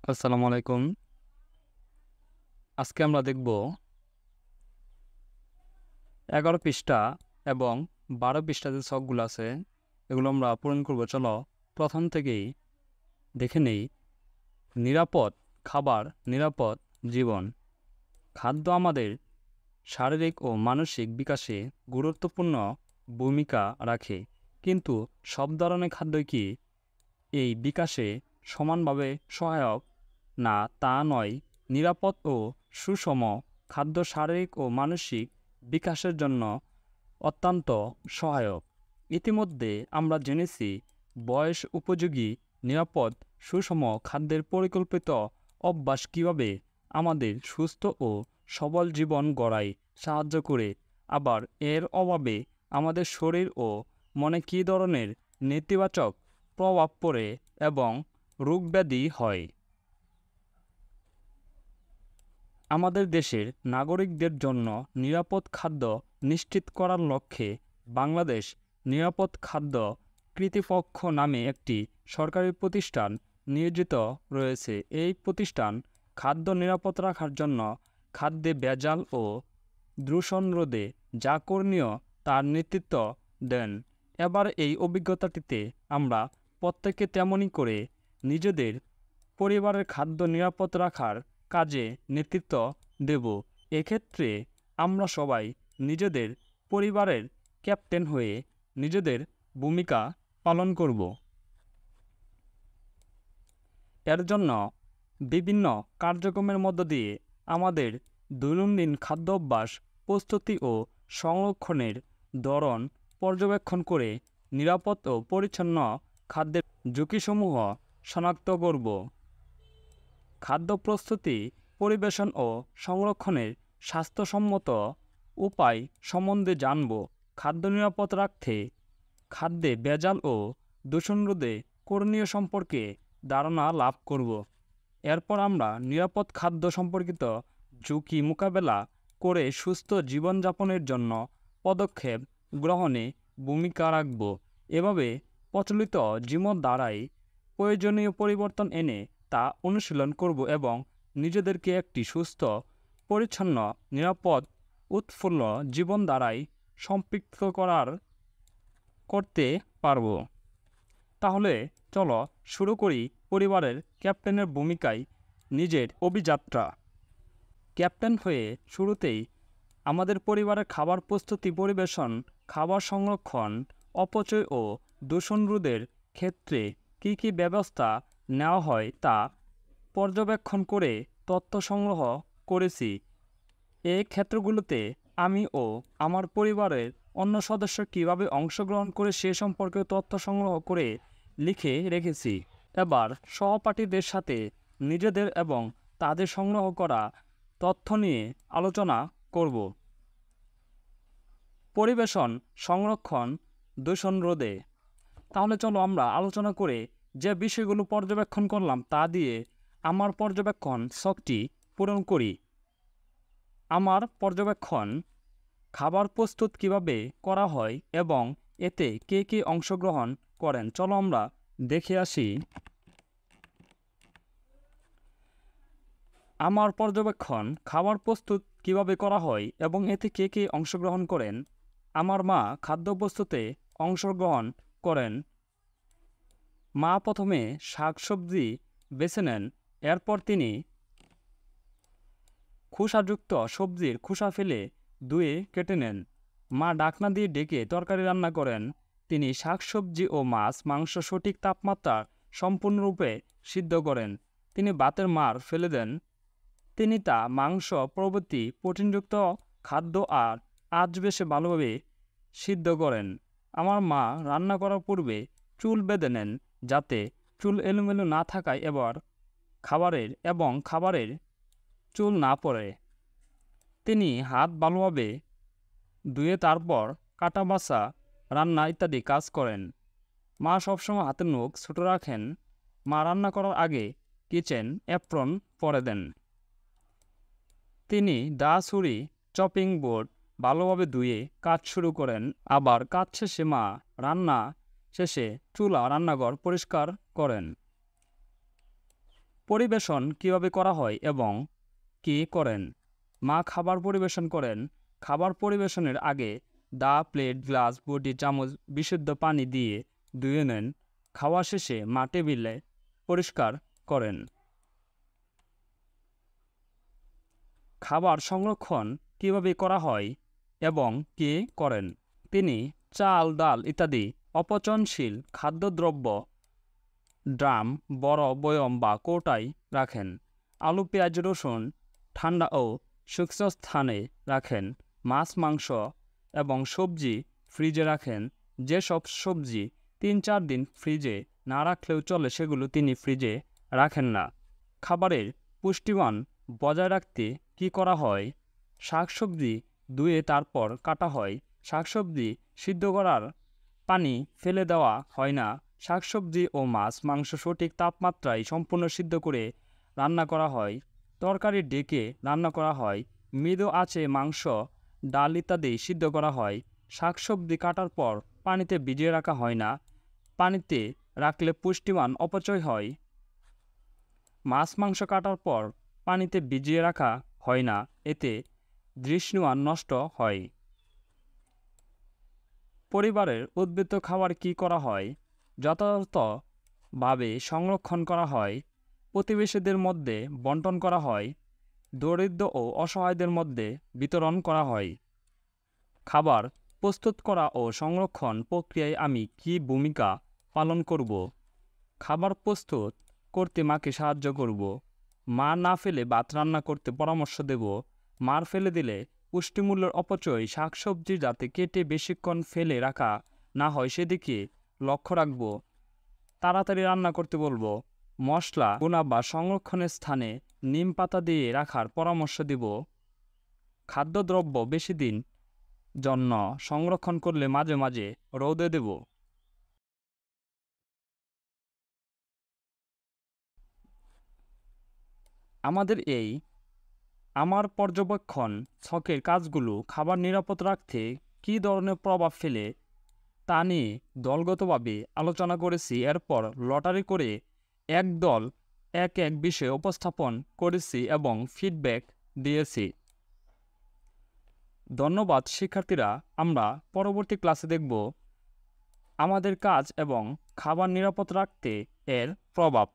আসসালামু আলাইকুম। আজকে আমরা দেখব ১১ পৃষ্ঠা এবং ১২ পৃষ্ঠা যে ছকগুলো আছে এগুলো আমরা পূরণ করব। চলো প্রথম থেকেই দেখে নেই। নিরাপদ খাবার, নিরাপদ জীবন। খাদ্য আমাদের শারীরিক ও মানসিক বিকাশে গুরুত্বপূর্ণ ভূমিকা রাখে, কিন্তু সব ধরনের খাদ্যই কি এই বিকাশে সমানভাবে সহায়ক? না, তা নয়। নিরাপদ ও সুষম খাদ্য শারীরিক ও মানসিক বিকাশের জন্য অত্যন্ত সহায়ক। ইতিমধ্যে আমরা জেনেছি বয়স উপযোগী, নিরাপদ, সুষম খাদ্যের পরিকল্পিত অভ্যাস কীভাবে আমাদের সুস্থ ও সবল জীবন গড়ায় সাহায্য করে। আবার এর অভাবে আমাদের শরীর ও মনে কী ধরনের নেতিবাচক প্রভাব পড়ে এবং রোগব্যাধি হয়। আমাদের দেশের নাগরিকদের জন্য নিরাপদ খাদ্য নিশ্চিত করার লক্ষ্যে বাংলাদেশ নিরাপদ খাদ্য কর্তৃপক্ষ নামে একটি সরকারি প্রতিষ্ঠান নিয়োজিত রয়েছে। এই প্রতিষ্ঠান খাদ্য নিরাপদ রাখার জন্য খাদ্যে ভেজাল ও দূষণ রোধে যা করণীয় তার নেতৃত্ব দেন। এবার এই অভিজ্ঞতাটিতে আমরা প্রত্যেকে তেমনি করে নিজেদের পরিবারের খাদ্য নিরাপদ রাখার কাজে নেতৃত্ব দেব। এক্ষেত্রে আমরা সবাই নিজেদের পরিবারের ক্যাপ্টেন হয়ে নিজেদের ভূমিকা পালন করব। এর জন্য বিভিন্ন কার্যক্রমের মধ্য দিয়ে আমাদের দৈনন্দিন খাদ্যাভ্যাস, প্রস্তুতি ও সংরক্ষণের ধরন পর্যবেক্ষণ করে নিরাপদ ও পরিচ্ছন্ন খাদ্যের ঝুঁকিসমূহ শনাক্ত করব। খাদ্য প্রস্তুতি, পরিবেশন ও সংরক্ষণের স্বাস্থ্যসম্মত উপায় সম্বন্ধে জানব। খাদ্য নিরাপদ রাখতে খাদ্যে ভেজাল ও দূষণ রোধে করণীয় সম্পর্কে ধারণা লাভ করব। এরপর আমরা নিরাপদ খাদ্য সম্পর্কিত ঝুঁকি মোকাবেলা করে সুস্থ জীবনযাপনের জন্য পদক্ষেপ গ্রহণে ভূমিকা রাখব। এভাবে প্রচলিত জীবনধারায় প্রয়োজনীয় পরিবর্তন এনে তা অনুশীলন করব এবং নিজেদেরকে একটি সুস্থ, পরিচ্ছন্ন, নিরাপদ, উৎফুল্ল জীবনধারায় সম্পৃক্ত করতে পারব। তাহলে চলো শুরু করি পরিবারের ক্যাপ্টেনের ভূমিকায় নিজের অভিযাত্রা। ক্যাপ্টেন হয়ে শুরুতেই আমাদের পরিবারের খাবার প্রস্তুতি, পরিবেশন, খাবার সংরক্ষণ, অপচয় ও দূষণ রোধের ক্ষেত্রে কী কী ব্যবস্থা নেওয়া হয় তা পর্যবেক্ষণ করে তথ্য সংগ্রহ করেছি। এই ক্ষেত্রগুলোতে আমি ও আমার পরিবারের অন্য সদস্য কীভাবে অংশগ্রহণ করে সে সম্পর্কে তথ্য সংগ্রহ করে লিখে রেখেছি। এবার সহপাঠীদের সাথে নিজেদের এবং তাদের সংগ্রহ করা তথ্য নিয়ে আলোচনা করব। পরিবেশন, সংরক্ষণ, দূষণ রোধে। তাহলে চলো আমরা আলোচনা করে যে বিষয়গুলো পর্যবেক্ষণ করলাম তা দিয়ে আমার পর্যবেক্ষণ ছকটি পূরণ করি। আমার পর্যবেক্ষণ: খাবার প্রস্তুত কিভাবে করা হয় এবং এতে কে কে অংশগ্রহণ করেন। চলো আমরা দেখে আসি। আমার পর্যবেক্ষণ: খাবার প্রস্তুত কিভাবে করা হয় এবং এতে কে কে অংশগ্রহণ করেন। আমার মা খাদ্য প্রস্তুতে অংশগ্রহণ করেন। মা প্রথমে শাকসবজি বেছে নেন, এরপর তিনি খোসাযুক্ত সবজির খোসা ফেলে ধুয়ে কেটে নেন। মা ঢাকনা দিয়ে ঢেকে তরকারি রান্না করেন। তিনি শাকসবজি ও মাছ, মাংস সঠিক তাপমাত্রা সম্পূর্ণরূপে সিদ্ধ করেন। তিনি ভাতের মাড় ফেলে দেন। তিনি তা মাংস প্রভৃতি প্রোটিনযুক্ত খাদ্য আর আঁচ বেশে ভালোভাবে সিদ্ধ করেন। আমার মা রান্না করার পূর্বে চুল বেঁধে নেন যাতে চুল এলোমেলো না থাকায় খাবারের চুল না পড়ে। তিনি হাত ভালোভাবে ধুয়ে তারপর কাটা বাছা, রান্না ইত্যাদি কাজ করেন। মা সবসময় হাতের নখ ছোট রাখেন। মা রান্না করার আগে কিচেন অ্যাপ্রন পরে দেন। তিনি দা, ছুরি, চপিং বোর্ড ভালোভাবে ধুয়ে কাজ শুরু করেন। আবার কাজ শেষে মা রান্না শেষে চুলা, রান্নাঘর পরিষ্কার করেন। পরিবেশন কিভাবে করা হয় এবং কে করেন? মা খাবার পরিবেশন করেন। খাবার পরিবেশনের আগে দা, প্লেট, গ্লাস, বটি, চামচ বিশুদ্ধ পানি দিয়ে ধুয়ে নেন। খাওয়া শেষে মা টেবিলে পরিষ্কার করেন। খাবার সংরক্ষণ কিভাবে করা হয় এবং কে করেন? তিনি চাল, ডাল ইত্যাদি অপচনশীল খাদ্যদ্রব্য ড্রাম, বড় বয়ম বা কৌটায় রাখেন। আলু, পেঁয়াজ, রসুন ঠান্ডা ও শুষ্ক স্থানে রাখেন। মাছ, মাংস এবং সবজি ফ্রিজে রাখেন। যেসব সবজি ৩-৪ দিন ফ্রিজে না রাখলেও চলে সেগুলো তিনি ফ্রিজে রাখেন না। খাবারের পুষ্টিমান বজায় রাখতে কী করা হয়? শাকসবজি ধুয়ে তারপর কাটা হয়। শাকসবজি সিদ্ধ করার পানি ফেলে দেওয়া হয় না। শাকসবজি ও মাছ, মাংস সঠিক তাপমাত্রায় সম্পূর্ণ সিদ্ধ করে রান্না করা হয়। তরকারি ঢেকে রান্না করা হয়। মৃদু আঁচে মাংস, ডাল ইত্যাদি সিদ্ধ করা হয়। শাকসবজি কাটার পর পানিতে ভিজিয়ে রাখা হয় না। পানিতে রাখলে পুষ্টিমান অপচয় হয়। মাছ, মাংস কাটার পর পানিতে ভিজিয়ে রাখা হয় না, এতে দৃষ্টিমান নষ্ট হয়। পরিবারের উদ্বৃত্ত খাবার কি করা হয়? যথাযথভাবে সংরক্ষণ করা হয়। প্রতিবেশীদের মধ্যে বন্টন করা হয়। দরিদ্র ও অসহায়দের মধ্যে বিতরণ করা হয়। খাবার প্রস্তুত করা ও সংরক্ষণ প্রক্রিয়ায় আমি কী ভূমিকা পালন করব? খাবার প্রস্তুত করতে মাকে সাহায্য করব। মা না ফেলে ভাত রান্না করতে পরামর্শ দেব। মার ফেলে দিলে পুষ্টিমূল্যের অপচয়, শাকসবজি যাতে কেটে বেশিক্ষণ ফেলে রাখা না হয় সেদিকে লক্ষ্য রাখব। তাড়াতাড়ি রান্না করতে বলবো। মশলা গুঁড়া বা সংরক্ষণের স্থানে নিম পাতা দিয়ে রাখার পরামর্শ দেব। খাদ্যদ্রব্য বেশি দিন জন্য সংরক্ষণ করলে মাঝে মাঝে রোদে দেব। আমার পর্যবেক্ষণ ছকের কাজগুলো খাবার নিরাপদ রাখতে কী ধরনের প্রভাব ফেলে তা নিয়ে দলগতভাবে আলোচনা করেছি। এরপর লটারি করে এক দল এক এক বিষয় উপস্থাপন করেছি এবং ফিডব্যাক দিয়েছি। ধন্যবাদ শিক্ষার্থীরা। আমরা পরবর্তী ক্লাসে দেখব আমাদের কাজ এবং খাবার নিরাপদ রাখতে এর প্রভাব।